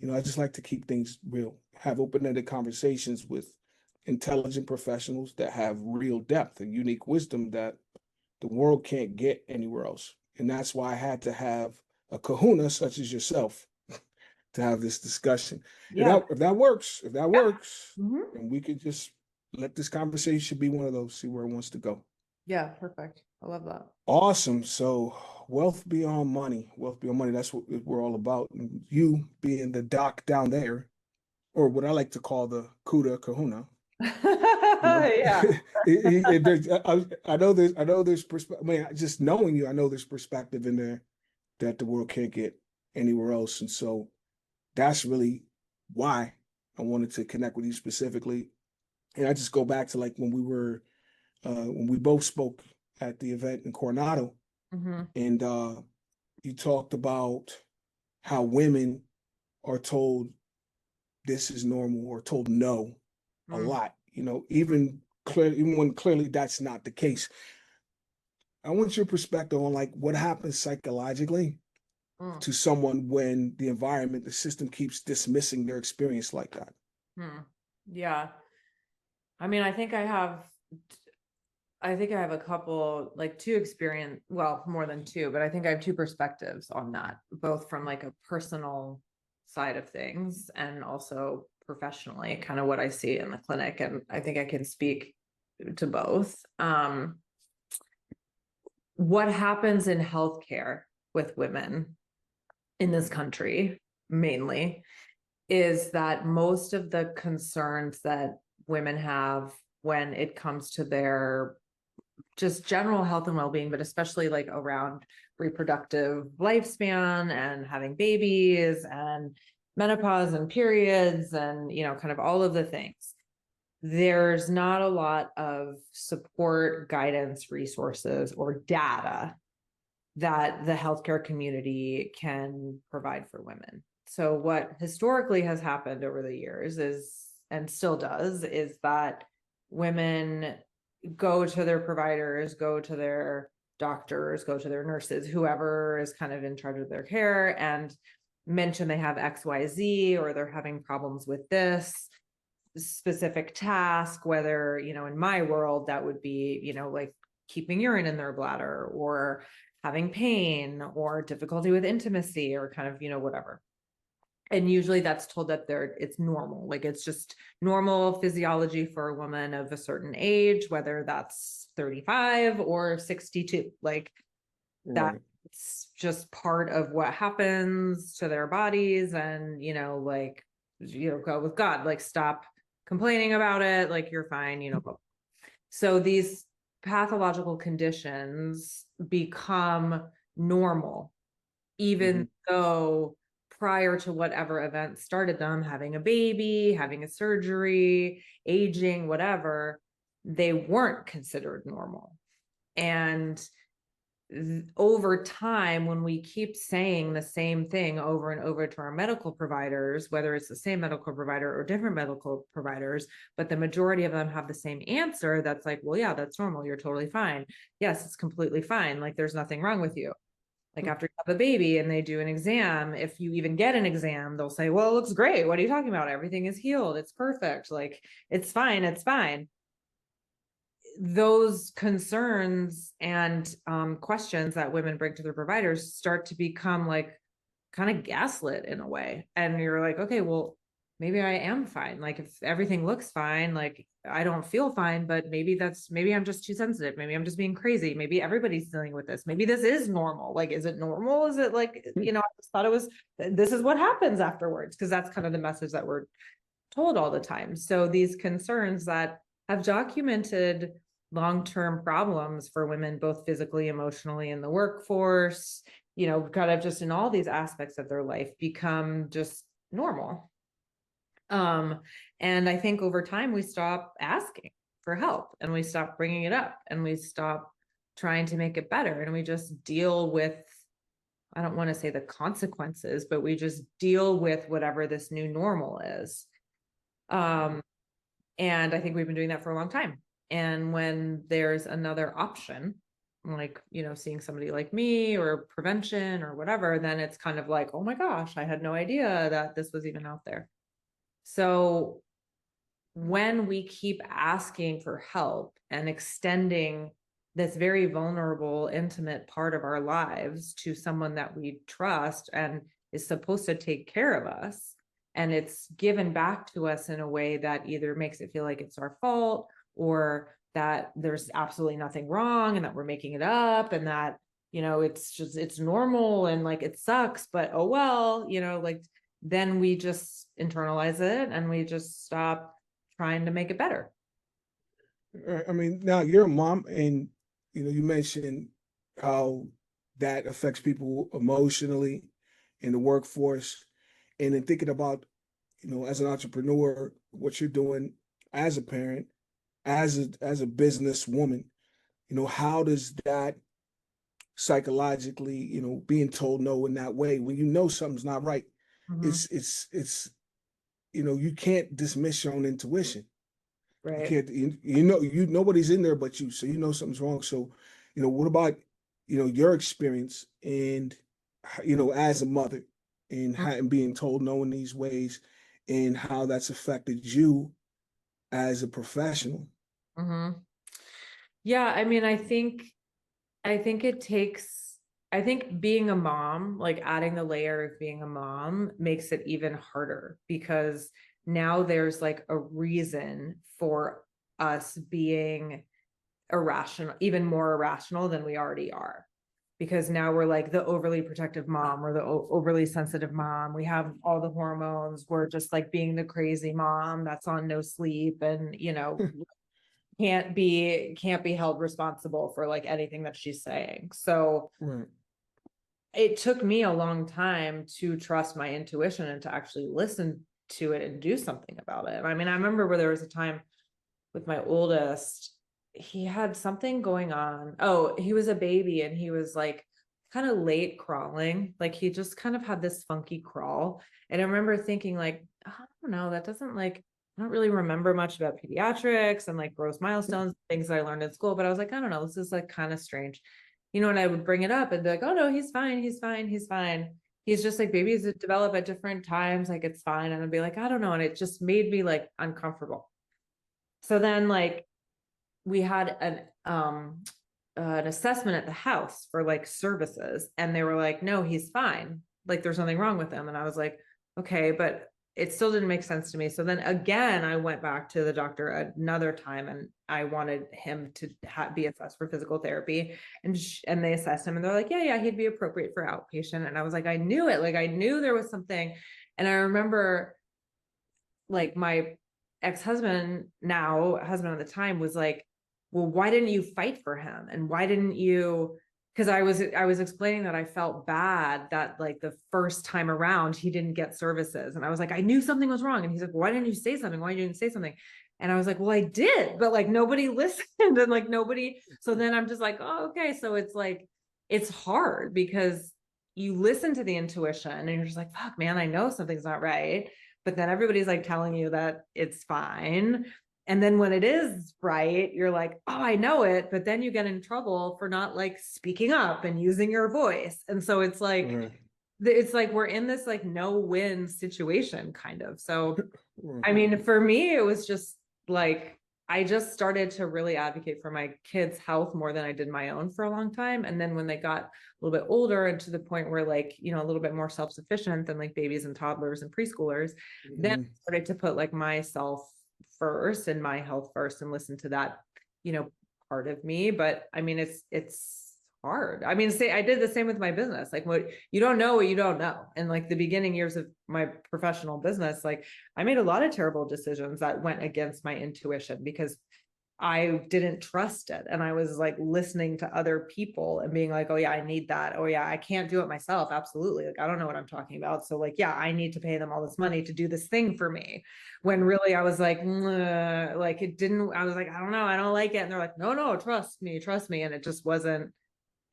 I just like to keep things real, have open-ended conversations with intelligent professionals that have real depth and unique wisdom that the world can't get anywhere else. And that's why I had to have a kahuna such as yourself to have this discussion. Yeah. If that works, Mm-hmm. then we could just let this conversation be one of those, see where it wants to go. Yeah, perfect. I love that. Awesome. So wealth beyond money, that's what we're all about. And you being the doc down there, or what I like to call the Kuda Kahuna. Yeah. I know there's perspective. I mean, just knowing you, I know there's perspective in there that the world can't get anywhere else. And so that's really why I wanted to connect with you specifically. And I just go back to like when we both spoke at the event in Coronado, Mm-hmm. and you talked about how women are told this is normal or told no a lot, even when clearly that's not the case. I want your perspective on like what happens psychologically Mm. to someone when the environment, the system keeps dismissing their experience like that. Yeah. I mean, I think I have a couple, like two experience, well, more than two, but I think I have two perspectives on that, both from like a personal side of things and also professionally, kind of what I see in the clinic. And I think I can speak to both. What happens in healthcare with women in this country, mainly, is that most of the concerns that women have when it comes to their just general health and well-being, but especially like around reproductive lifespan and having babies and menopause and periods and, kind of all of the things. There's not a lot of support, guidance, resources, or data that the healthcare community can provide for women. So what historically has happened over the years is, and still does, is that women go to their providers, go to their doctors, go to their nurses, whoever is kind of in charge of their care, and mention they have XYZ or they're having problems with this specific task, whether, in my world, that would be, like keeping urine in their bladder or having pain or difficulty with intimacy or kind of, whatever. And usually that's told that it's normal, like it's just normal physiology for a woman of a certain age, whether that's 35 or 62, like that's just part of what happens to their bodies. And, go with God, like stop complaining about it, like you're fine, So these pathological conditions become normal, even though prior to whatever event started them, having a baby, having a surgery, aging, whatever, they weren't considered normal. And over time, when we keep saying the same thing over and over to our medical providers, whether it's the same medical provider or different medical providers, but the majority of them have the same answer, that's like, well, yeah, that's normal. You're totally fine. Yes, it's completely fine. Like there's nothing wrong with you. Like after you have a baby and they do an exam, if you even get an exam, they'll say, well, it looks great. What are you talking about? Everything is healed. It's perfect. Like it's fine. It's fine. Those concerns and questions that women bring to their providers start to become like kind of gaslit in a way. And you're like, okay, well, maybe I am fine. Like if everything looks fine, like I don't feel fine, but maybe I'm just too sensitive. Maybe I'm just being crazy. Maybe everybody's dealing with this. Maybe this is normal. Like, is it normal? Is it like, I just thought this is what happens afterwards. Cause that's kind of the message that we're told all the time. So these concerns that have documented long-term problems for women, both physically, emotionally, in the workforce, kind of just in all these aspects of their life, become just normal. And I think over time we stop asking for help and we stop bringing it up and we stop trying to make it better. And we just deal with, I don't want to say the consequences, but we just deal with whatever this new normal is. And I think we've been doing that for a long time. And when there's another option, like, seeing somebody like me or prevention or whatever, then it's kind of like, oh my gosh, I had no idea that this was even out there. So when we keep asking for help and extending this very vulnerable, intimate part of our lives to someone that we trust and is supposed to take care of us, and it's given back to us in a way that either makes it feel like it's our fault, or that there's absolutely nothing wrong and that we're making it up, and that, it's normal and like it sucks, but oh well, like then we just internalize it and we just stop trying to make it better. I mean, now you're a mom, and you mentioned how that affects people emotionally in the workforce, and then thinking about, as an entrepreneur, what you're doing as a parent, as a businesswoman, how does that psychologically, being told no in that way when something's not right, Mhm. it's you can't dismiss your own intuition. You Right. can't, nobody's in there but you, so something's wrong. So, what about, your experience and, as a mother and and being told no in these ways and how that's affected you as a professional? Mm-hmm. Yeah, I mean, I think it takes, I think being a mom, like adding the layer of being a mom makes it even harder, because now there's like a reason for us being irrational, even more irrational than we already are. Because now we're like the overly protective mom or the overly sensitive mom. We have all the hormones. We're just like being the crazy mom that's on no sleep and, can't be held responsible for like anything that she's saying. So Right. it took me a long time to trust my intuition and to actually listen to it and do something about it. I mean, I remember where there was a time with my oldest, he had something going on. Oh, he was a baby and he was like kind of late crawling. Like he just kind of had this funky crawl. And I remember thinking like, I don't know, that doesn't like, I don't really remember much about pediatrics and like gross milestones, things that I learned in school, but I was like, I don't know, this is like kind of strange. And I would bring it up and be like, oh no, he's fine, he's fine, he's fine. He's just like babies that develop at different times, like it's fine. And I'd be like, I don't know. And it just made me like uncomfortable. So then like we had an assessment at the house for like services, and they were like, no, he's fine, like there's nothing wrong with him. And I was like, okay, but it still didn't make sense to me. So then again I went back to the doctor another time, and I wanted him to be assessed for physical therapy, and they assessed him and they're like, yeah, he'd be appropriate for outpatient. And I was like, I knew it, like I knew there was something. And I remember like my ex-husband, now husband at the time, was like, well, why didn't you fight for him? And why didn't you? Because I was explaining that I felt bad that like the first time around he didn't get services. And I was like, I knew something was wrong. And he's like, why didn't you say something? Why didn't you say something? And I was like, well, I did, but like nobody listened, and like nobody. So then I'm just like, oh, okay. So it's like, it's hard because you listen to the intuition and you're just like, fuck, man, I know something's not right. But then everybody's like telling you that it's fine. And then when it is right, you're like, oh, I know it. But then you get in trouble for not like speaking up and using your voice. And so Right. it's like we're in this like no win situation kind of. So Right. I mean, for me, it was just like I just started to really advocate for my kids' health more than I did my own for a long time. And then when they got a little bit older and to the point where like, a little bit more self-sufficient than like babies and toddlers and preschoolers, then I Mhm. started to put like myself first and my health first and listen to that, part of me. But I mean, it's hard. I mean, say I did the same with my business. Like what you don't know, what you don't know. And like the beginning years of my professional business, like I made a lot of terrible decisions that went against my intuition because I didn't trust it. And I was like listening to other people and being like, oh yeah, I need that. Oh yeah, I can't do it myself. Absolutely. Like, I don't know what I'm talking about. So like, yeah, I need to pay them all this money to do this thing for me. When really I was like, like it didn't, I was like, I don't know. I don't like it. And they're like, no, no, trust me, trust me. And it just wasn't.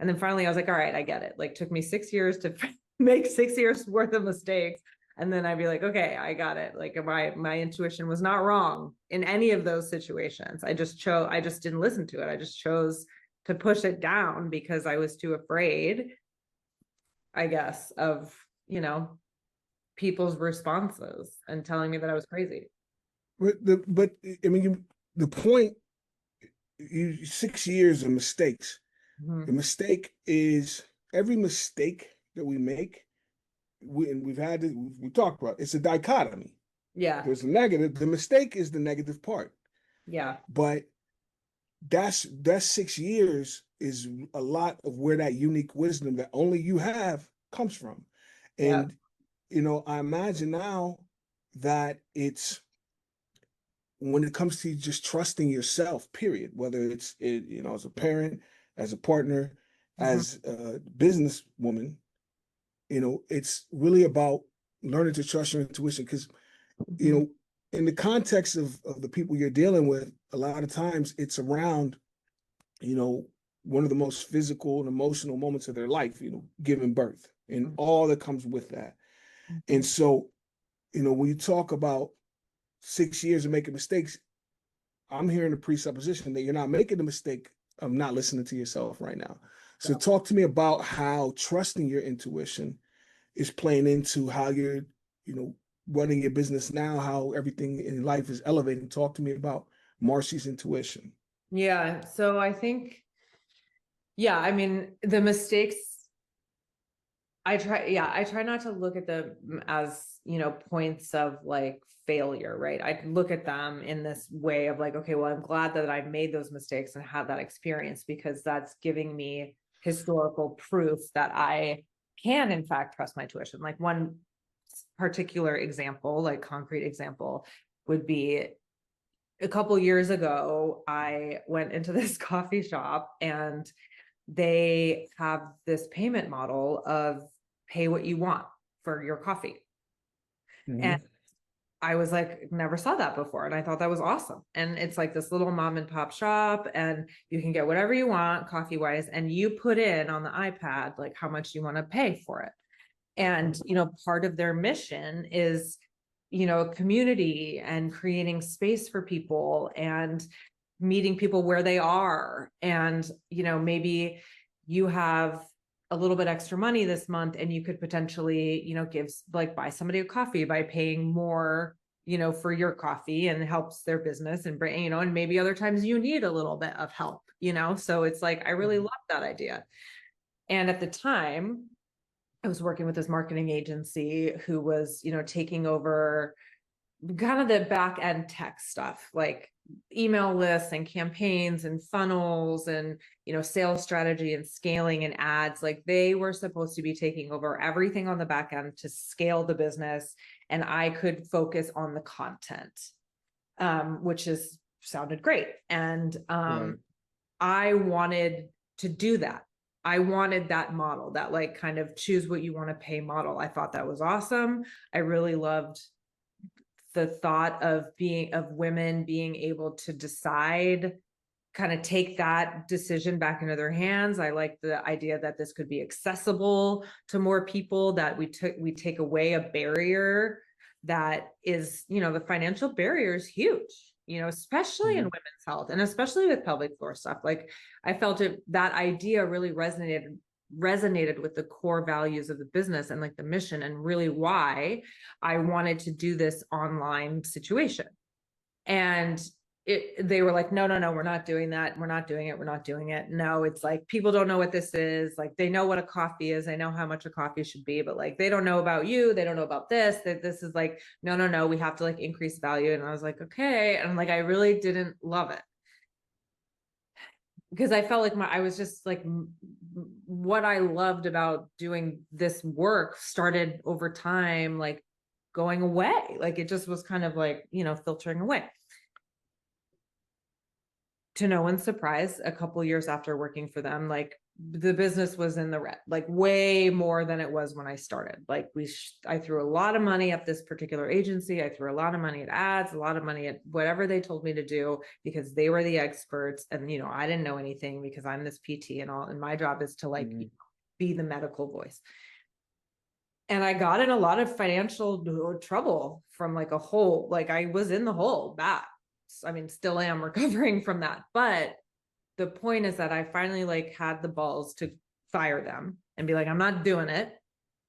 And then finally I was like, all right, I get it. Like took me 6 years to make 6 years worth of mistakes. And then I'd be like, okay, I got it. Like my intuition was not wrong in any of those situations. I just didn't listen to it. I just chose to push it down because I was too afraid, I guess, of, people's responses and telling me that I was crazy. But I mean, the point, 6 years of mistakes. The Mhm. mistake is every mistake that we make. And we talked about it's a dichotomy. Yeah. There's a negative. The mistake is the negative part, Yeah. but that's 6 years is a lot of where that unique wisdom that only you have comes from. Yeah. And I imagine now that it's when it comes to just trusting yourself, period, whether it's as a parent, as a partner, Mhm. as a businesswoman, it's really about learning to trust your intuition because you Mhm. know in the context of the people you're dealing with, a lot of times it's around you know one of the most physical and emotional moments of their life, giving birth and all that comes with that. And Mhm. so when you talk about 6 years of making mistakes, I'm hearing the presupposition that you're not making the mistake of not listening to yourself right now. So Yeah. talk to me about how trusting your intuition is playing into how you're, you know, running your business now, how everything in life is elevating. Talk to me about Marcy's intuition. Yeah. So I think, yeah, I mean, the mistakes, I try not to look at them as, points of like failure, right? I look at them in this way of like, okay, well, I'm glad that I made those mistakes and had that experience because that's giving me historical proof that I can, in fact, trust my tuition. Like one particular example, like concrete example, would be a couple years ago, I went into this coffee shop and they have this payment model of pay what you want for your coffee. And Mm-hmm. I was like, never saw that before. And I thought that was awesome. And it's like this little mom and pop shop, and you can get whatever you want coffee wise. And you put in on the iPad, like how much you want to pay for it. And, part of their mission is, community and creating space for people and meeting people where they are. And, maybe you have a little bit extra money this month and you could potentially, give like buy somebody a coffee by paying more, for your coffee, and it helps their business and bring, and maybe other times you need a little bit of help, so it's like, I really love that idea. And at the time, I was working with this marketing agency who was, taking over kind of the back end tech stuff, like email lists and campaigns and funnels and, sales strategy and scaling and ads. Like they were supposed to be taking over everything on the back end to scale the business. And I could focus on the content, which is sounded great. And Right. I wanted to do that. I wanted that model, that like kind of choose what you want to pay model. I thought that was awesome. I really loved the thought of women being able to decide, kind of take that decision back into their hands. I like the idea that this could be accessible to more people, that we take away a barrier that is, the financial barrier is huge, especially in Mm-hmm. women's health and especially with pelvic floor stuff. Like I felt that idea really resonated with the core values of the business and like the mission, and really why I wanted to do this online situation. And they were like, no, no, no, we're not doing that. We're not doing it. We're not doing it. No, it's like, people don't know what this is. Like, they know what a coffee is. They know how much a coffee should be, but like, they don't know about you. They don't know about this, that this is like, no, no, no, we have to like increase value. And I was like, okay. And like, I really didn't love it because I felt like I was just like, what I loved about doing this work started over time, like going away. Like, it just was kind of like, filtering away. To no one's surprise, a couple years after working for them, like the business was in the red, like way more than it was when I started. Like I threw a lot of money at this particular agency. I threw a lot of money at ads, a lot of money at whatever they told me to do because they were the experts. And, I didn't know anything because I'm this PT and all. And my job is to like Mm-hmm. be the medical voice. And I got in a lot of financial trouble from like a hole. Like I was in the hole bad. I mean, still am recovering from that. But the point is that I finally like had the balls to fire them and be like, I'm not doing it.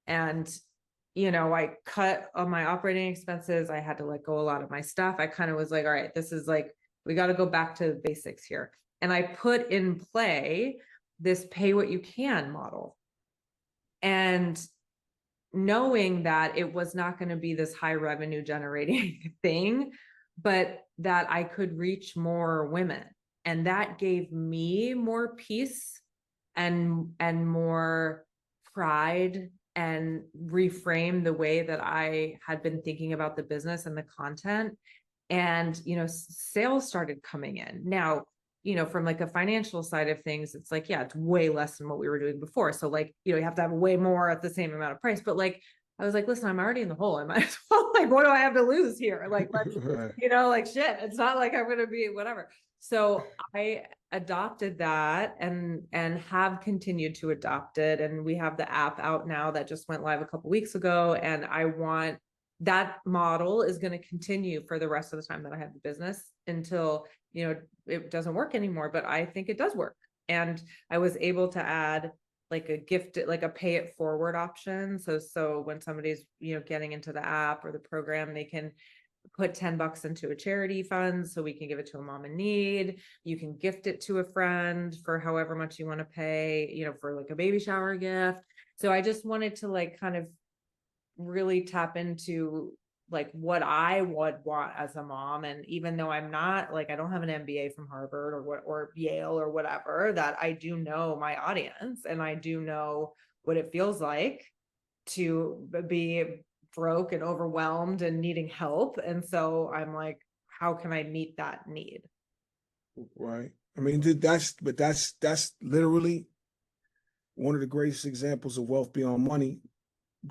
And, you know, I cut on my operating expenses. I had to let go a lot of my stuff. I kind of was like, all right, this is like, we got to go back to the basics here. And I put in play this pay what you can model. And knowing that it was not going to be this high revenue generating thing, but that I could reach more women. And that gave me more peace and more pride, and reframe the way that I had been thinking about the business and the content. And, you know, sales started coming in. Now, you know, from like a financial side of things, it's like, yeah, it's way less than what we were doing before. So like, you know, you have to have way more at the same amount of price. But like, I was like, listen, I'm already in the hole. I might as well, like, what do I have to lose here? Like, let's, you know, like shit, it's not like I'm going to be whatever. So I adopted that and have continued to adopt it. And we have the app out now that just went live a couple weeks ago. And I want that model is going to continue for the rest of the time that I have the business until, you know, it doesn't work anymore, but I think it does work. And I was able to add like a gift, like a pay it forward option. So when somebody's, you know, getting into the app or the program, they can put $10 into a charity fund so we can give it to a mom in need. You can gift it to a friend for however much you want to pay, you know, for like a baby shower gift. So I just wanted to like kind of really tap into like what I would want as a mom. And even though I'm not like, I don't have an MBA from Harvard or Yale or whatever, that I do know my audience and I do know what it feels like to be broke and overwhelmed and needing help. And so I'm like, how can I meet that need? Right. I mean, that's literally one of the greatest examples of wealth beyond money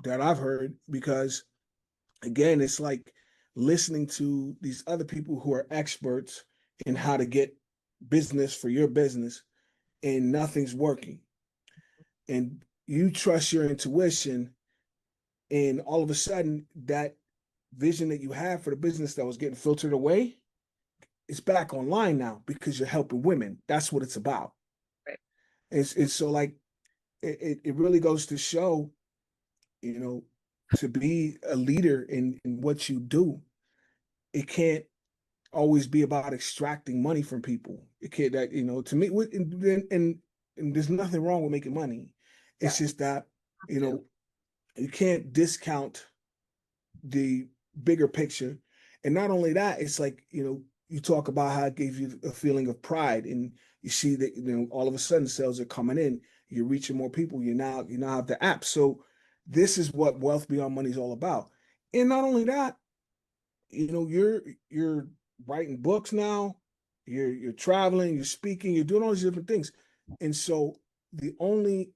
that I've heard, because again, it's like listening to these other people who are experts in how to get business for your business and nothing's working. And you trust your intuition, and all of a sudden that vision that you have for the business that was getting filtered away is back online now because you're helping women. That's what it's about. Right. It's so like it really goes to show, you know, to be a leader in what you do, it can't always be about extracting money from people. It can't, that, you know, to me, and there's nothing wrong with making money. It's Yeah. just that, you know, you can't discount the bigger picture. And not only that, it's like, you know, you talk about how it gave you a feeling of pride, and you see that, you know, all of a sudden sales are coming in, you're reaching more people, you now have the app. So this is what wealth beyond money is all about. And not only that, you know, you're writing books now, you're traveling, you're speaking, you're doing all these different things. And so the only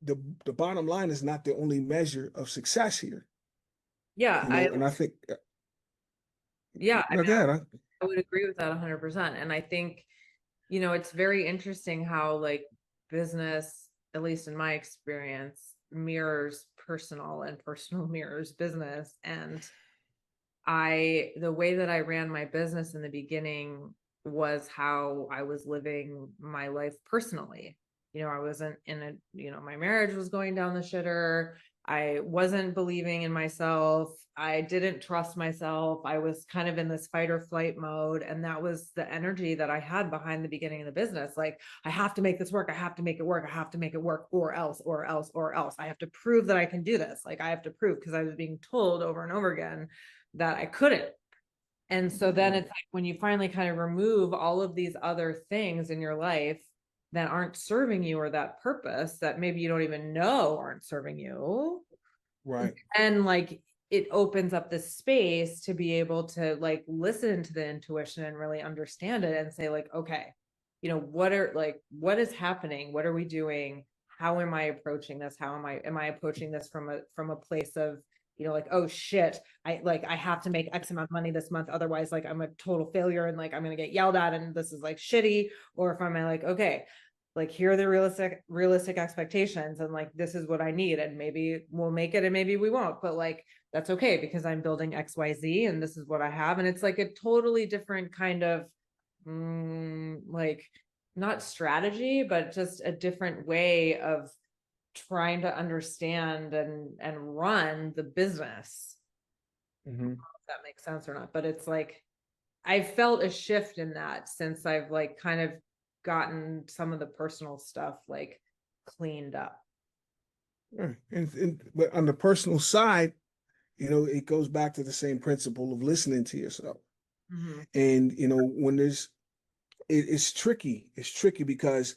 the bottom line is not the only measure of success here. Yeah. You know, and I think Yeah. I no, mean, God, I would agree with that 100%. And I think, you know, it's very interesting how like business, at least in my experience, mirrors personal and personal mirrors business. And the way that I ran my business in the beginning was how I was living my life personally. You know, I wasn't in a, you know, my marriage was going down the shitter. I wasn't believing in myself. I didn't trust myself. I was kind of in this fight or flight mode. And that was the energy that I had behind the beginning of the business. Like, I have to make this work. I have to make it work. I have to make it work, or else, or else, or else. I have to prove that I can do this. Like, I have to prove, because I was being told over and over again that I couldn't. And so then it's like when you finally kind of remove all of these other things in your life that aren't serving you, or that purpose that maybe you don't even know aren't serving you. right. And like it opens up the space to be able to like listen to the intuition and really understand it and say like, okay, you know, what is happening? What are we doing? How am I approaching this? How am I approaching this from a place of, you know, like, oh shit, I have to make X amount of money this month. Otherwise, like I'm a total failure and like I'm going to get yelled at and this is like shitty. Or if I'm like, okay, like here are the realistic expectations and like this is what I need, and maybe we'll make it and maybe we won't, but like that's okay because I'm building XYZ and this is what I have. And it's like a totally different kind of like not strategy, but just a different way of trying to understand and run the business. Mm-hmm. If that makes sense or not, but it's like I felt a shift in that since I've like kind of gotten some of the personal stuff like cleaned up. Yeah. But on the personal side, it goes back to the same principle of listening to yourself. Mm-hmm. And when it's tricky. It's tricky because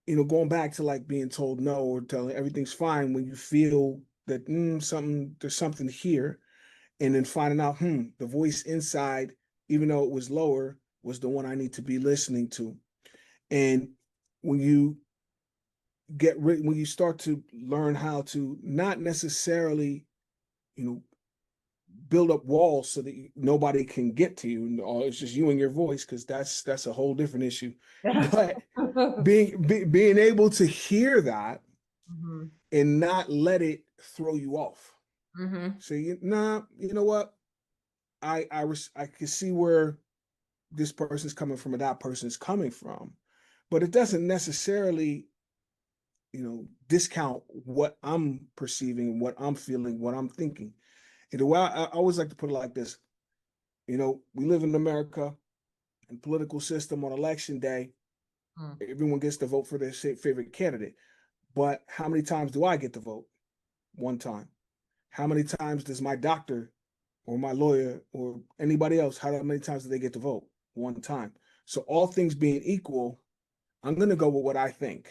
going back to like being told no or telling everything's fine when you feel that there's something here, and then finding out the voice inside, even though it was lower, was the one I need to be listening to. And when you when you start to learn how to not necessarily you know build up walls so that nobody can get to you, and it's just you and your voice, because that's a whole different issue. But being able to hear that Mm-hmm. and not let it throw you off. Mm-hmm. So you know what? I can see where this person's coming from and that person's coming from, but it doesn't necessarily, discount what I'm perceiving, what I'm feeling, what I'm thinking. And the way I always like to put it like this, we live in America and political system on election day, Mm. everyone gets to vote for their favorite candidate. But how many times do I get to vote? One time. How many times does my doctor or my lawyer or anybody else, how many times do they get to vote? One time. So all things being equal, I'm gonna go with what I think.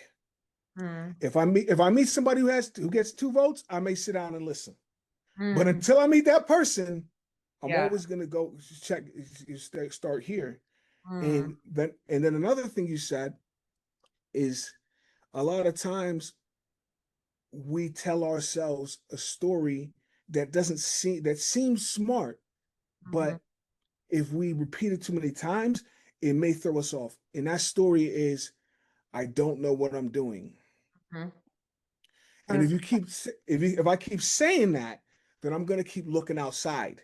Mm. If I meet somebody who gets two votes, I may sit down and listen. But Mm. until I meet that person, I'm Yeah. always gonna go check, start here. Mm. And then another thing you said is a lot of times we tell ourselves a story that seems smart, Mm-hmm. but if we repeat it too many times, it may throw us off. And that story is, I don't know what I'm doing. Mm-hmm. And if I keep saying that, then I'm gonna keep looking outside.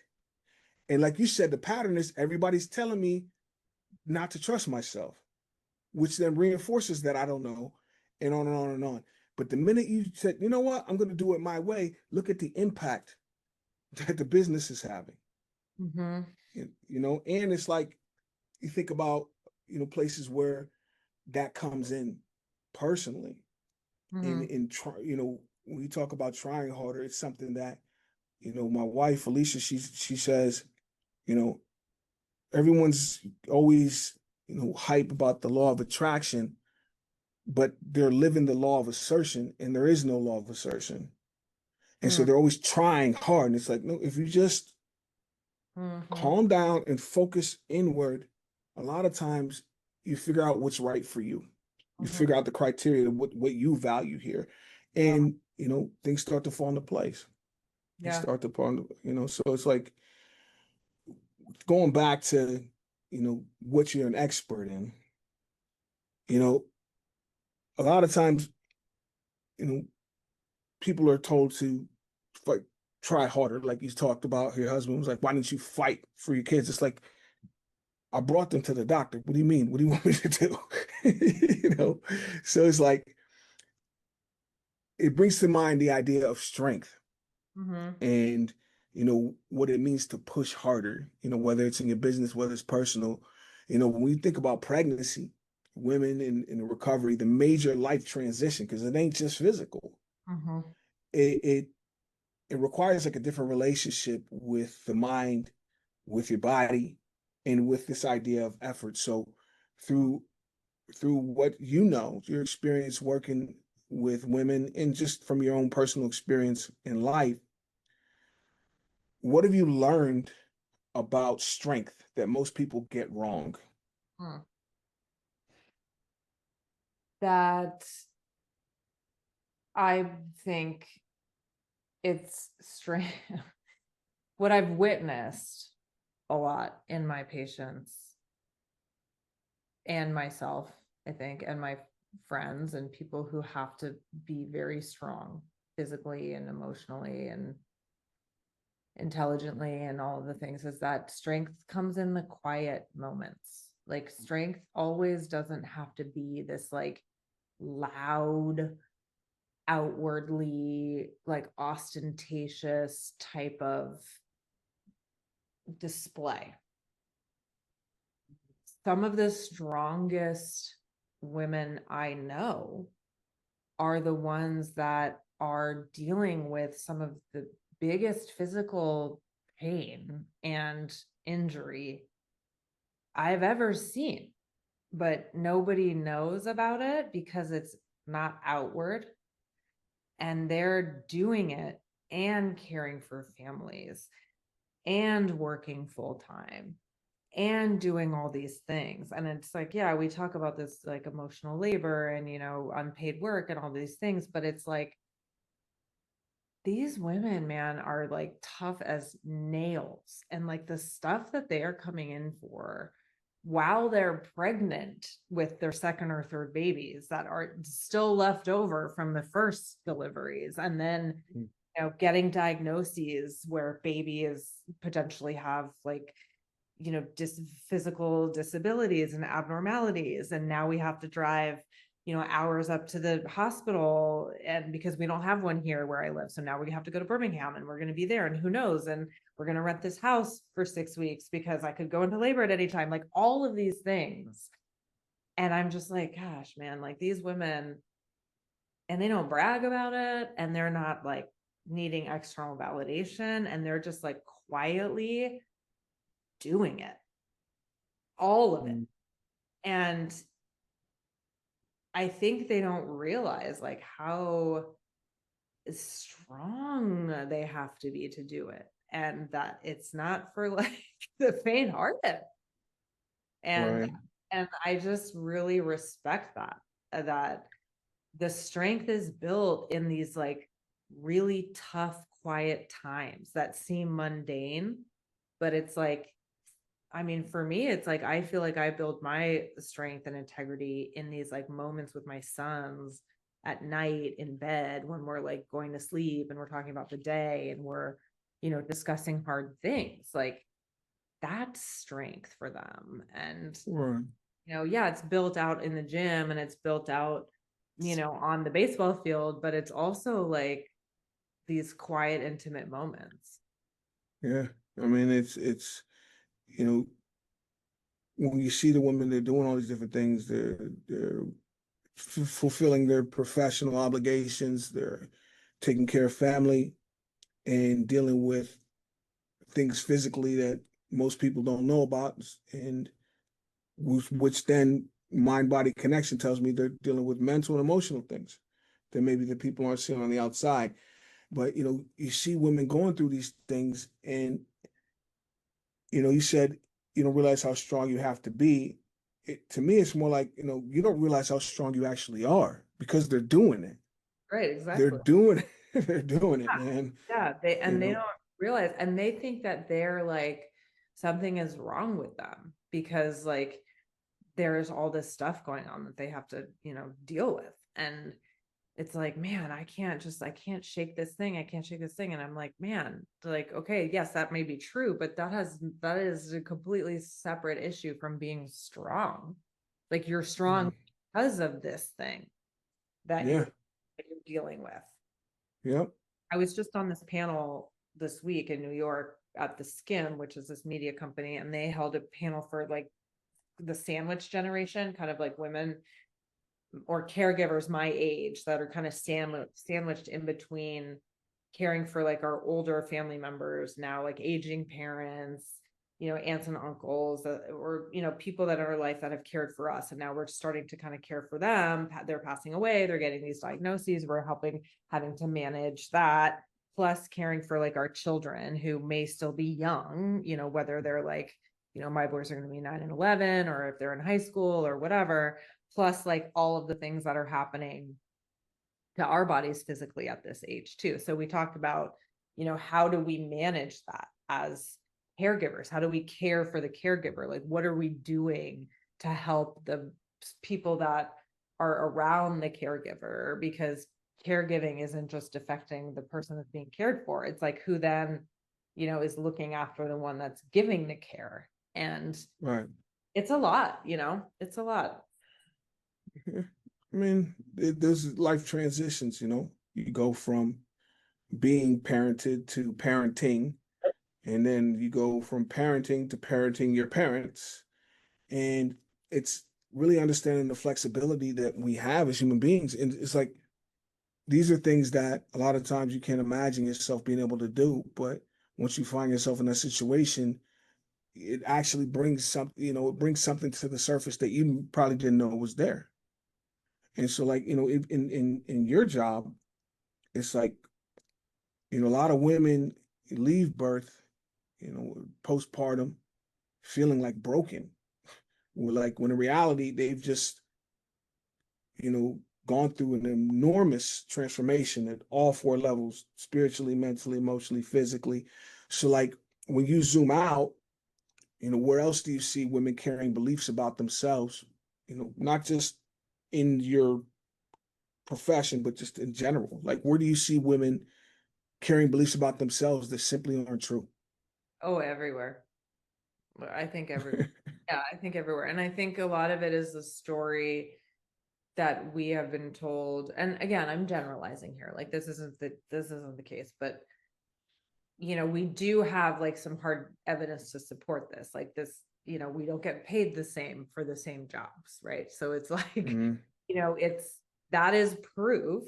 And like you said, the pattern is everybody's telling me not to trust myself, which then reinforces that I don't know, and on and on and on. But the minute you said, you know what, I'm gonna do it my way, look at the impact that the business is having. Mm-hmm. And it's like you think about, places where that comes in personally. Mm-hmm. In try, when you talk about trying harder, it's something that, my wife Alicia, she says, you know, everyone's always, hype about the law of attraction, but they're living the law of assertion, and there is no law of assertion. And so they're always trying hard. And it's like, no, if you just Mm-hmm. calm down and focus inward, a lot of times you figure out what's right for you. You Mm-hmm. figure out the criteria of what you value here. Yeah. And, things start to fall into place. They Yeah. start to fall so it's like going back to, what you're an expert in, you know, a lot of times, you know, people are told to fight, try harder. Like you talked about, your husband was like, why didn't you fight for your kids? It's like, I brought them to the doctor. What do you mean? What do you want me to do? So it's like, it brings to mind the idea of strength Mm-hmm. and, what it means to push harder, whether it's in your business, whether it's personal. When we think about pregnancy, women in recovery, the major life transition, because it ain't just physical, Mm-hmm. it, it it requires like a different relationship with the mind, with your body, and with this idea of effort. So through what your experience working with women, and just from your own personal experience in life, what have you learned about strength that most people get wrong? Mm. That I think it's strange. What I've witnessed a lot in my patients and myself, I think, and my friends and people who have to be very strong physically and emotionally and intelligently and all of the things, is that strength comes in the quiet moments. Like strength always doesn't have to be this like loud, outwardly like ostentatious type of display. Some of the strongest women I know are the ones that are dealing with some of the biggest physical pain and injury I've ever seen, but nobody knows about it because it's not outward, and they're doing it and caring for families and working full time and doing all these things. And it's like, yeah, we talk about this like emotional labor and, unpaid work and all these things, but it's like these women, man, are like tough as nails. And like the stuff that they are coming in for while they're pregnant with their second or third babies that are still left over from the first deliveries. And then, getting diagnoses where babies potentially have like, physical disabilities and abnormalities. And now we have to drive, hours up to the hospital, and because we don't have one here where I live. So now we have to go to Birmingham, and we're going to be there, and who knows, and we're going to rent this house for 6 weeks because I could go into labor at any time, like all of these things. And I'm just like, gosh, man, like these women, and they don't brag about it, and they're not like needing external validation, and they're just like quietly doing it, all of it. And I think they don't realize like how strong they have to be to do it, and that it's not for like the faint-hearted. And Right. and I just really respect that the strength is built in these like really tough, quiet times that seem mundane, but it's like, I mean, for me, it's like I feel like I build my strength and integrity in these like moments with my sons at night in bed when we're like going to sleep and we're talking about the day and we're, discussing hard things. Like that's strength for them. And, Right. yeah, it's built out in the gym and it's built out, on the baseball field, but it's also like these quiet, intimate moments. Yeah. I mean, it's, you know, when you see the women, they're doing all these different things. They're fulfilling their professional obligations. They're taking care of family and dealing with things physically that most people don't know about, and which then mind body connection tells me they're dealing with mental and emotional things that maybe the people aren't seeing on the outside. But you see women going through these things, and you said you don't realize how strong you have to be. To me, it's more like you don't realize how strong you actually are because they're doing it. Right, They're exactly. doing it. They're doing it, man. Yeah, they You they know. don't realize, and they think that they're like something is wrong with them because like there's all this stuff going on that they have to, deal with. And it's like, man, I can't shake this thing. I can't shake this thing. And I'm like, man, like, okay, yes, that may be true, but that is a completely separate issue from being strong. Like you're strong because of this thing that Yeah. you're dealing with. Yep. I was just on this panel this week in New York at the Skim, which is this media company, and they held a panel for like the sandwich generation, kind of like women or caregivers my age that are kind of sandwiched in between caring for like our older family members now, like aging parents, aunts and uncles, or, people that are in our life that have cared for us. And now we're starting to kind of care for them. They're passing away. They're getting these diagnoses. We're having to manage that. Plus caring for like our children who may still be young, whether they're like, my boys are going to be 9 and 11, or if they're in high school or whatever, plus like all of the things that are happening to our bodies physically at this age too. So we talked about, how do we manage that as caregivers? How do we care for the caregiver? Like, what are we doing to help the people that are around the caregiver? Because caregiving isn't just affecting the person that's being cared for. It's like who then, is looking after the one that's giving the care. And Right. It's a lot, it's a lot. Yeah. I mean, there's life transitions, you go from being parented to parenting, and then you go from parenting to parenting your parents. And it's really understanding the flexibility that we have as human beings. And it's like, these are things that a lot of times you can't imagine yourself being able to do. But once you find yourself in that situation, it actually brings something, it brings something to the surface that you probably didn't know was there. And so, like, in your job, it's like, a lot of women leave birth, postpartum, feeling like broken. Like, when in reality, they've just, gone through an enormous transformation at all four levels: spiritually, mentally, emotionally, physically. So, like, when you zoom out, where else do you see women carrying beliefs about themselves? Not just in your profession, but just in general. Like, where do you see women carrying beliefs about themselves that simply aren't true? Oh, everywhere. I think everywhere. Yeah, I think everywhere. And I think a lot of it is the story that we have been told. And again, I'm generalizing here. Like this isn't the case, but we do have like some hard evidence to support this. Like this, we don't get paid the same for the same jobs, right? So it's like, Mm-hmm. it's that is proof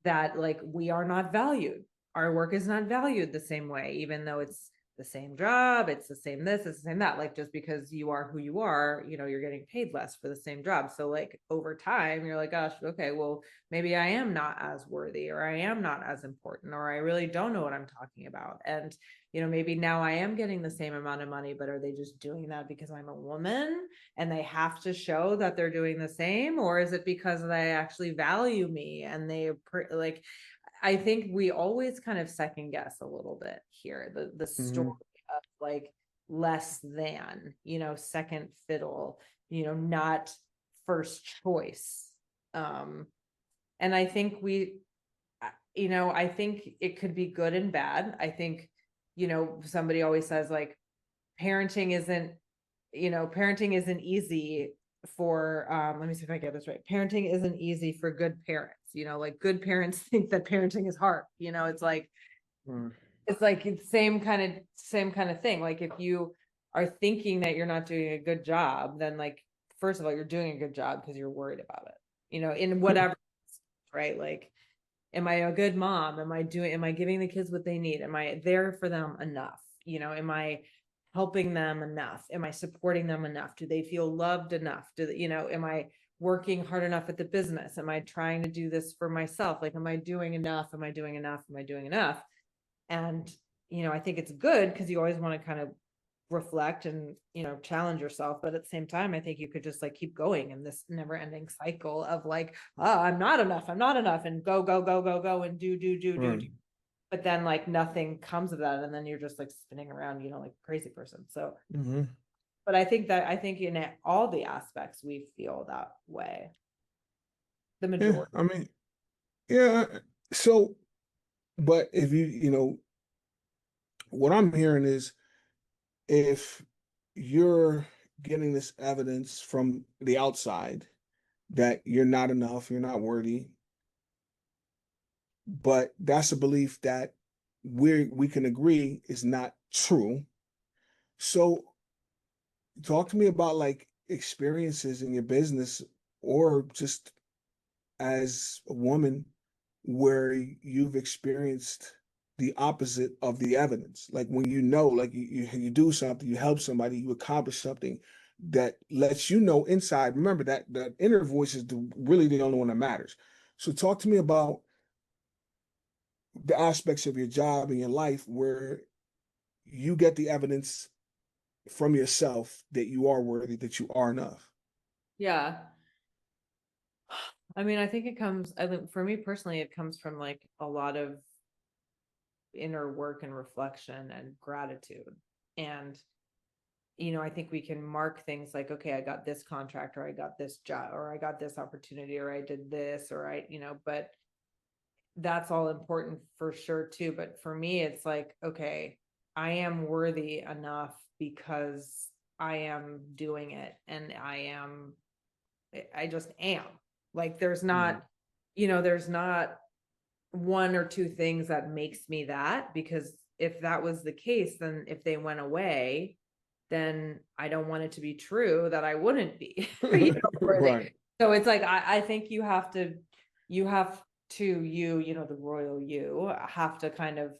that like we are not valued. Our work is not valued the same way, even though it's the same job, it's the same this, it's the same that. Like just because you are who you are, you're getting paid less for the same job. So like over time, you're like, gosh, okay, well, maybe I am not as worthy, or I am not as important, or I really don't know what I'm talking about. And maybe now I am getting the same amount of money, but are they just doing that because I'm a woman and they have to show that they're doing the same, or is it because they actually value me and they like I think we always kind of second guess a little bit here, the story Mm-hmm. of like less than, second fiddle, not first choice. um and I think I think it could be good and bad. I think somebody always says like parenting isn't parenting isn't easy for let me see if I get this right. Parenting isn't easy for good parents. Like good parents think that parenting is hard. It's like it's same kind of thing. Like if you are thinking that you're not doing a good job, then like first of all, you're doing a good job because you're worried about it. In whatever, right? Like, am I a good mom? Am I giving the kids what they need? Am I there for them enough? Am I helping them enough? Am I supporting them enough? Do they feel loved enough? Am I working hard enough at the business? Am I trying to do this for myself? Like, am I doing enough? Am I doing enough? Am I doing enough? And, I think it's good because you always want to kind of reflect and, challenge yourself. But at the same time, I think you could just like keep going in this never ending cycle of like, oh, I'm not enough. I'm not enough. And go, go, go, go, go and do. Right. But then like nothing comes of that. And then you're just like spinning around, like a crazy person. So, Mm-hmm. but I think in all the aspects, we feel that way. The Yeah. majority. I mean, yeah. So, but if what I'm hearing is, if you're getting this evidence from the outside that you're not enough, you're not worthy, but that's a belief that we can agree is not true. So talk to me about like experiences in your business, or just as a woman, where you've experienced the opposite of the evidence. Like when like you do something, you help somebody, you accomplish something that lets you know inside. Remember that inner voice is really the only one that matters. So talk to me about the aspects of your job and your life where you get the evidence from yourself that you are worthy, that you are enough. Yeah. I mean, I think for me personally, it comes from like a lot of inner work and reflection and gratitude. And, I think we can mark things like, okay, I got this contract, or I got this job, or I got this opportunity, or I did this, or but that's all important for sure too. But for me, it's like, okay, I am worthy enough because I am doing it, and I just am. Like, there's not, there's not one or two things that makes me that, because if that was the case, then if they went away, then I don't want it to be true that I wouldn't be, worthy. Right. So it's like, I think you have to, the royal you have to kind of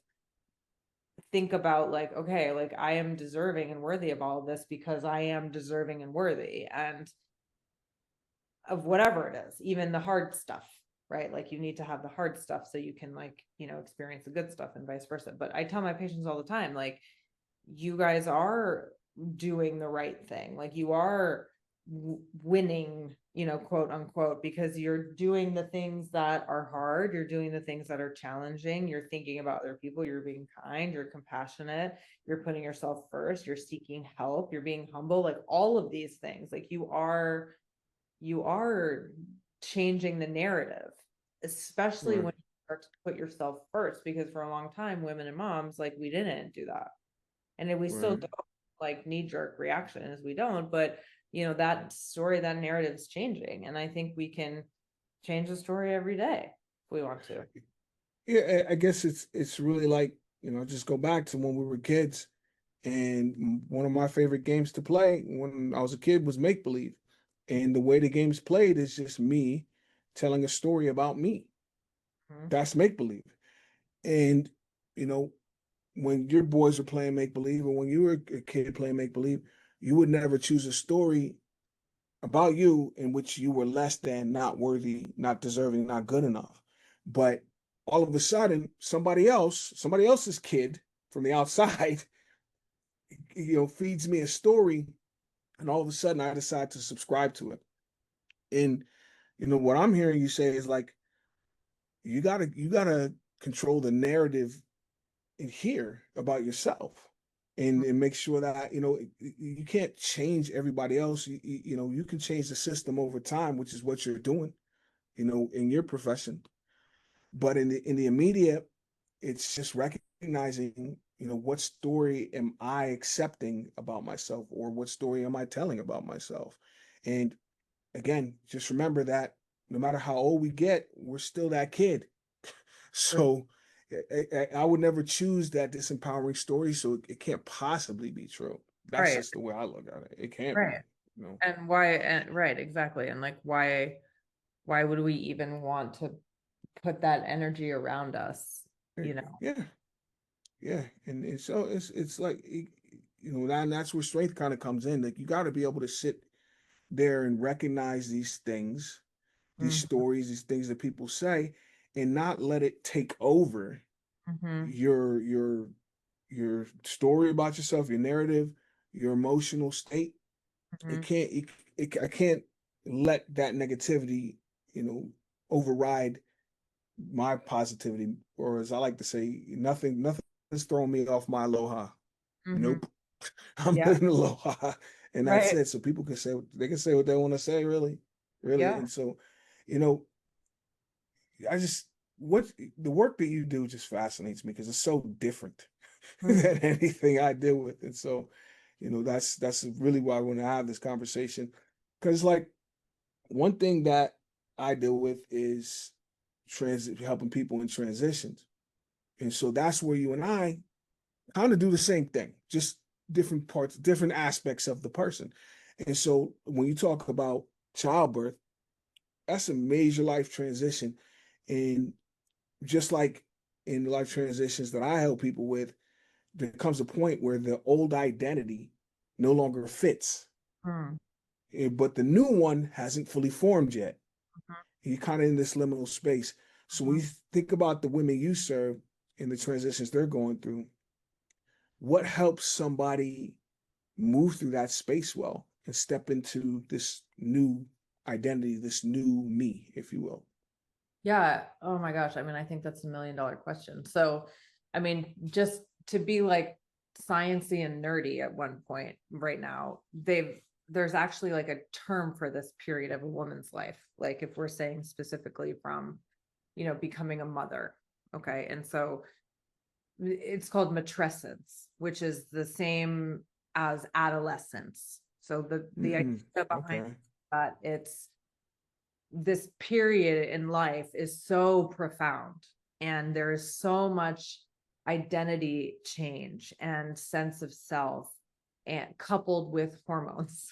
think about, like, okay, like, I am deserving and worthy of all of this because I am deserving and worthy, and of whatever it is, even the hard stuff, right? Like, you need to have the hard stuff so you can, like, experience the good stuff, and vice versa. But I tell my patients all the time, like, you guys are doing the right thing. Like, you are winning, quote unquote, because you're doing the things that are hard. You're doing the things that are challenging. You're thinking about other people. You're being kind. You're compassionate. You're putting yourself first. You're seeking help. You're being humble. Like, all of these things, like, you are changing the narrative, especially Right. when you start to put yourself first, because for a long time, women and moms, like, we didn't do that. And we still Right. don't, like, knee-jerk reactions, we don't, but that story, that narrative is changing. And I think we can change the story every day if we want to. Yeah, I guess it's really like, just go back to when we were kids. And one of my favorite games to play when I was a kid was make believe. And the way the game's played is just me telling a story about me. Mhm. That's make believe. And, you know, when your boys were playing make believe, or when you were a kid playing make believe, you would never choose a story about you in which you were less than, not worthy, not deserving, not good enough. But all of a sudden, somebody else's kid from the outside, feeds me a story, and all of a sudden I decide to subscribe to it. And what I'm hearing you say is like, you gotta control the narrative in here about yourself, and make sure that you can't change everybody else. You can change the system over time, which is what you're doing, in your profession. But in the immediate, it's just recognizing, what story am I accepting about myself, or what story am I telling about myself? And again, just remember that no matter how old we get, we're still that kid. So I would never choose that disempowering story. So it can't possibly be true. That's Right. just the way I look at it. It can't be, Right. And why, and right, exactly. And, like, why would we even want to put that energy around us, Yeah, yeah. And so it's like, and that's where strength kind of comes in. Like, you got to be able to sit there and recognize these things, these Mhm. stories, these things that people say, and not let it take over Mhm. your story about yourself, your narrative, your emotional state. It Mhm. can't I can't let that negativity, override my positivity, or as I like to say, nothing is throwing me off my aloha. Mhm. Nope. I'm Yeah. living aloha, and that's Right. it. So people can say, they can say what they want to say, really, really. Yeah. And so, you know, I just what the work that you do just fascinates me because it's so different Mhm. than anything I deal with. And so, that's really why I want to have this conversation. Because, like, one thing that I deal with is transit helping people in transitions. And so that's where you and I kind of do the same thing, just different parts, different aspects of the person. And so when you talk about childbirth, that's a major life transition. And just like in life transitions that I help people with, there comes a point where the old identity no longer fits, Mhm. but the new one hasn't fully formed yet. Mhm. You're kind of in this liminal space. So when you Mhm. think about the women you serve and the transitions they're going through, what helps somebody move through that space well and step into this new identity, this new me, if you will? Yeah. Oh my gosh. I mean, I think that's $1 million question. So, I mean, just to be, like, sciencey and nerdy at one point right now, there's actually, like, a term for this period of a woman's life. Like, if we're saying specifically from, becoming a mother. Okay. And so it's called matrescence, which is the same as adolescence. So the idea behind Okay. that, it's this period in life is so profound, and there is so much identity change and sense of self, and coupled with hormones,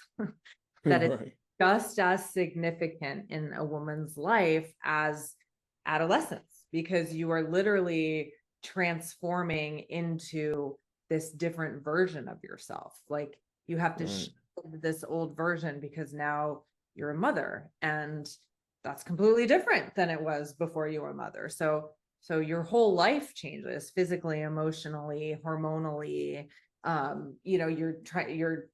that it's Right. just as significant in a woman's life as adolescence, because you are literally transforming into this different version of yourself. Like, you have to Right. shed this old version because now you're a mother, and that's completely different than it was before you were a mother. So your whole life changes physically, emotionally, hormonally. You're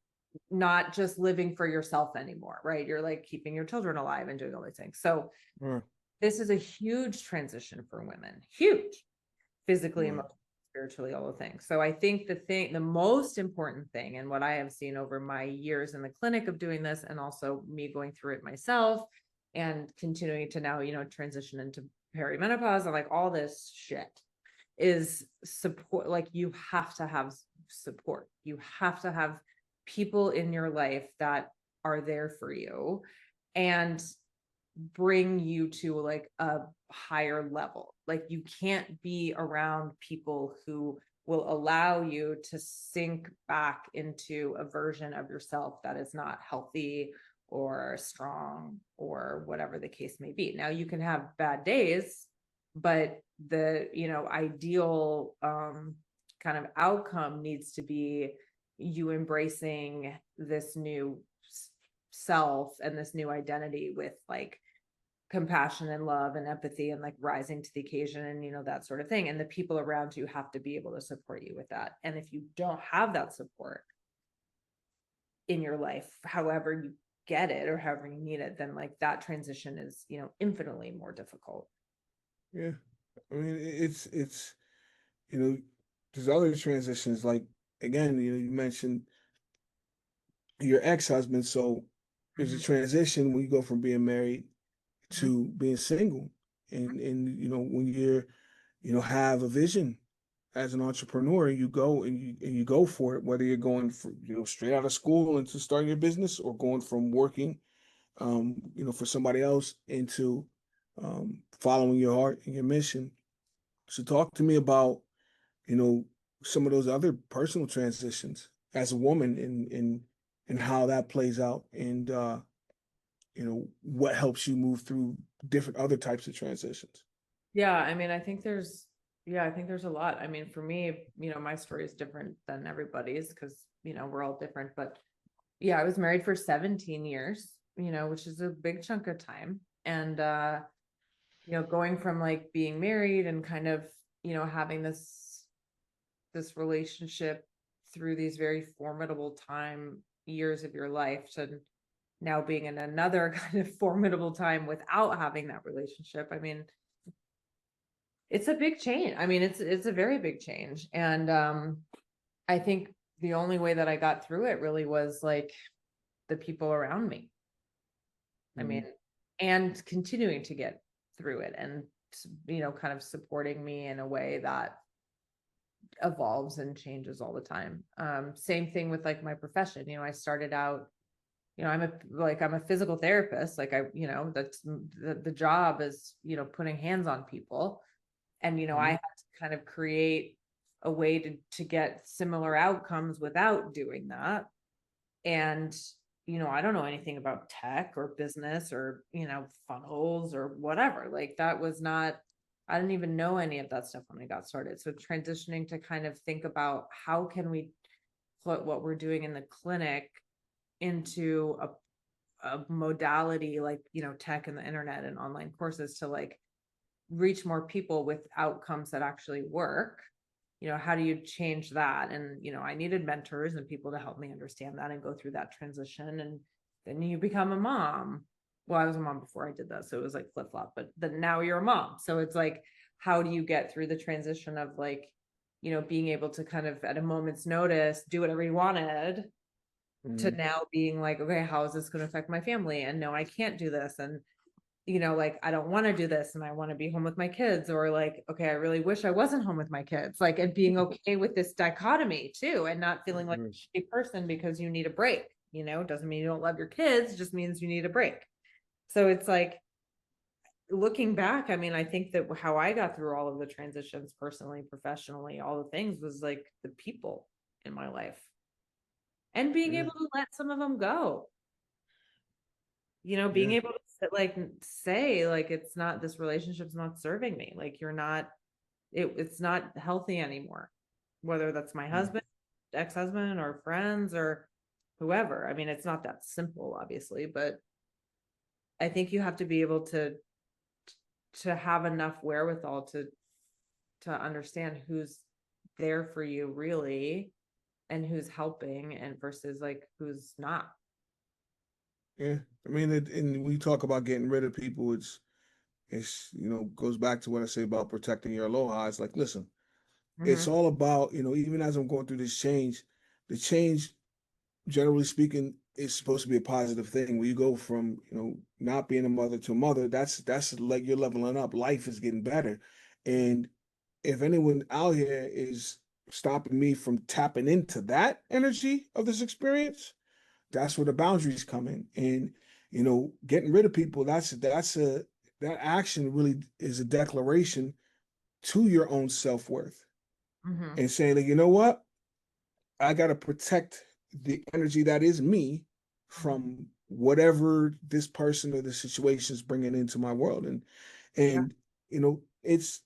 not just living for yourself anymore, right? You're like keeping your children alive and doing all these things. So Right. this is a huge transition for women, huge, physically, Right. emotionally, spiritually, all the things. So I think the most important thing, and what I have seen over my years in the clinic of doing this, and also me going through it myself and continuing to now, transition into perimenopause and like all this shit, is support. Like, you have to have support. You have to have people in your life that are there for you and bring you to like a higher level. Like, you can't be around people who will allow you to sink back into a version of yourself that is not healthy or strong or whatever the case may be. Now, you can have bad days, but the ideal kind of outcome needs to be you embracing this new self and this new identity with like compassion and love and empathy and like rising to the occasion and that sort of thing. And the people around you have to be able to support you with that. And if you don't have that support in your life, however you get it or however you need it, then like that transition is infinitely more difficult. Yeah. I mean, it's you know, there's other transitions. Like, again, you mentioned your ex-husband, so there's a Mhm. transition when you go from being married Mhm. to being single, and when you're have a vision as an entrepreneur, you go and you go for it, whether you're going for straight out of school into starting your business, or going from working for somebody else into following your heart and your mission. So talk to me about you know some of those other personal transitions as a woman, and how that plays out, and what helps you move through different other types of transitions. Yeah, I mean, I think there's a lot. I mean, for me, my story is different than everybody's because, we're all different. But yeah, I was married for 17 years, which is a big chunk of time. And, going from like being married and kind of, having this relationship through these very formidable years of your life, to now being in another kind of formidable time without having that relationship. I mean, it's a big change. I mean, it's a very big change. And I think the only way that I got through it really was like the people around me. I Mm-hmm. mean, and continuing to get through it, and kind of supporting me in a way that evolves and changes all the time. Same thing with like my profession. I started out, I'm a physical therapist. Like, that's the job is, putting hands on people. And, I Mm-hmm. had to kind of create a way to get similar outcomes without doing that. And, I don't know anything about tech or business or, funnels or whatever. Like, that was not, I didn't even know any of that stuff when I got started. So transitioning to kind of think about how can we put what we're doing in the clinic into a modality like, tech and the internet and online courses, to like reach more people with outcomes that actually work. How do you change that? And I needed mentors and people to help me understand that and go through that transition. And then you become a mom. Well, I was a mom before I did that, so it was like flip-flop, but then now you're a mom. So it's like, how do you get through the transition of like, being able to kind of at a moment's notice do whatever you wanted, to Mm-hmm. now being like, okay, how is this going to affect my family? And no, I can't do this. And like, I don't want to do this and I want to be home with my kids, or like, okay, I really wish I wasn't home with my kids. Like, and being okay with this dichotomy too, and not feeling like a shitty person because you need a break, doesn't mean you don't love your kids, just means you need a break. So it's like, looking back, I mean, I think that how I got through all of the transitions personally, professionally, all the things was like the people in my life and being Yeah. able to let some of them go, being Yeah. able to say like, it's not, this relationship's not serving me. Like, you're not, it's not healthy anymore, whether that's my Yeah. husband, ex-husband, or friends, or whoever. I mean, it's not that simple, obviously, but I think you have to be able to have enough wherewithal to understand who's there for you really, and who's helping, and versus like who's not. Yeah. I mean, and we talk about getting rid of people. It's goes back to what I say about protecting your aloha. It's like, listen, it's Mm-hmm. all about, even as I'm going through this change, the change, generally speaking, is supposed to be a positive thing. When you go from, not being a mother to a mother, that's like you're leveling up. Life is getting better. And if anyone out here is stopping me from tapping into that energy of this experience, that's where the boundaries come in. And, getting rid of people, that action really is a declaration to your own self-worth Mm-hmm. and saying that, you know what, I got to protect the energy that is me Mm-hmm. from whatever this person or the situation is bringing into my world. And Yeah. and you know it's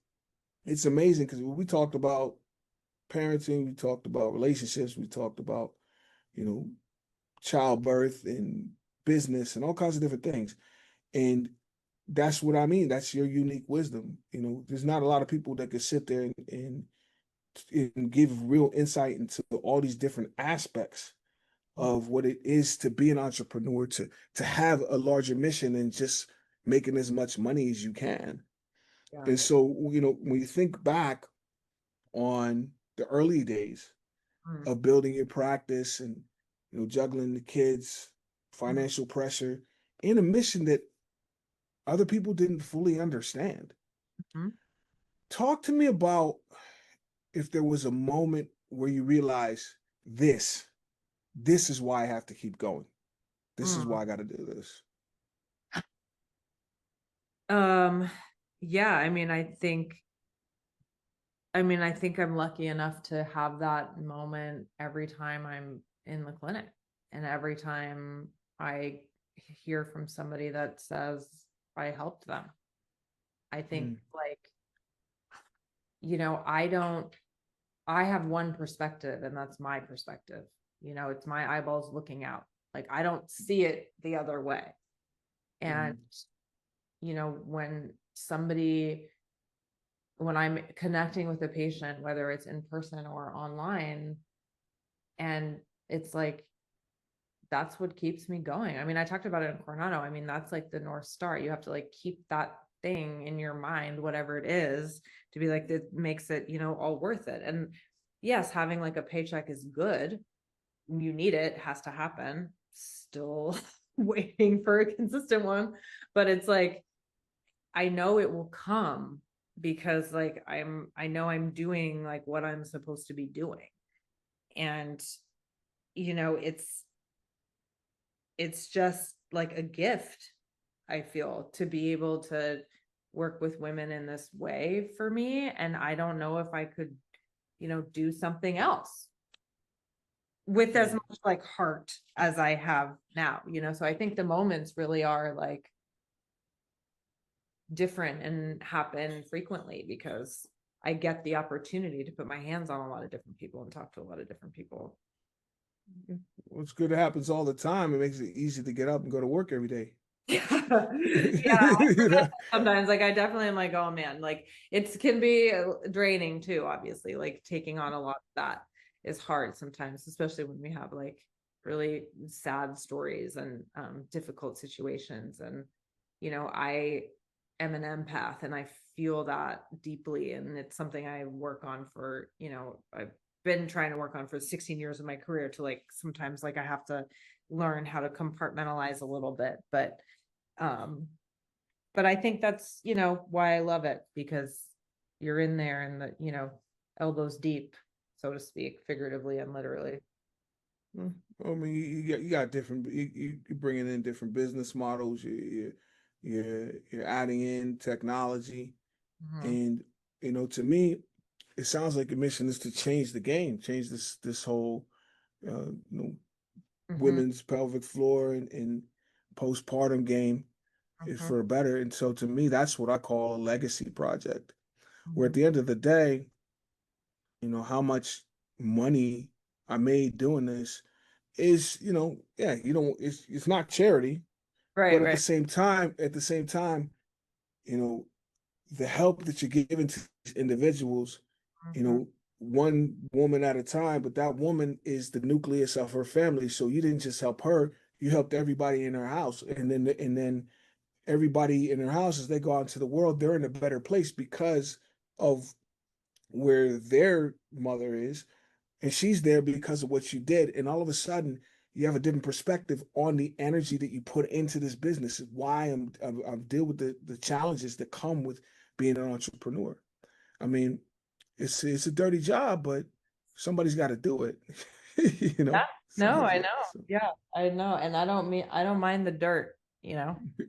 amazing because we talked about parenting, we talked about relationships, we talked about you know childbirth and business and all kinds of different things. And that's what I mean. That's your unique wisdom. There's not a lot of people that could sit there and give real insight into all these different aspects of what it is to be an entrepreneur, to have a larger mission than just making as much money as you can. Yeah. And so, when you think back on the early days Mm-hmm. of building your practice and juggling the kids, Mm-hmm. financial pressure, in a mission that other people didn't fully understand. Talk to me about if there was a moment where you realize this is why I have to keep going. This is Mm-hmm. why I got to do this. um yeah, I mean, I think I'm lucky enough to have that moment every time I'm in the clinic, and every time I hear from somebody that says I helped them. I think, Mm, like, I don't, I have one perspective, and that's my perspective. It's my eyeballs looking out. Like, I don't see it the other way. And, mm, when when I'm connecting with a patient, whether it's in person or online, and it's like, that's what keeps me going. I mean, I talked about it in Coronado. I mean, that's like the North Star. You have to like keep that thing in your mind, whatever it is, to be like, that makes it, all worth it. And yes, having like a paycheck is good. You need it, has to happen. Still waiting for a consistent one. But it's like, I know it will come, because like I know I'm doing like what I'm supposed to be doing. And it's just like a gift, I feel, to be able to work with women in this way for me. And I don't know if I could, do something else with as mm. much like heart as I have now, so I think the moments really are like different and happen frequently, because I get the opportunity to put my hands on a lot of different people and talk to a lot of different people. Well, it's good. It happens all the time. It makes it easy to get up and go to work every day. Yeah. Yeah, I You forget know? that sometimes. Like, I definitely am like, oh man, like, it can be draining too, obviously. Like, taking on a lot of that is hard sometimes, especially when we have like really sad stories and difficult situations. And I am an empath, and I feel that deeply, and it's something I work on for, I've been trying to work on for 16 years of my career, to like, sometimes like I have to learn how to compartmentalize a little bit. But um but I think that's, why I love it, because you're in there and elbows deep, so to speak, figuratively and literally. I mean, you got different. You're bringing in different business models. You're adding in technology, Mhm. and to me, it sounds like your mission is to change the game, change this whole uh, you know Mhm. women's pelvic floor and postpartum game is Mhm. for better. And so to me, that's what I call a legacy project. Where at Mhm. the end of the day, how much money I made doing this is, yeah, it's not charity, Right, but right. at the same time, you know, the help that you're giving to these individuals, you Mhm. know, one woman at a time, but that woman is the nucleus of her family. So you didn't just help her, you helped everybody in her house. And then everybody in her house, as they go out into the world, they're in a better place because of where their mother is, and she's there because of what you did. And all of a sudden, you have a different perspective on the energy that you put into this business. Why I've deal with the challenges that come with being an entrepreneur. I mean, it's a dirty job, but somebody's got to do it. Yeah. No, Somebody's I got. know. So. Yeah, I know. And I don't mind the dirt,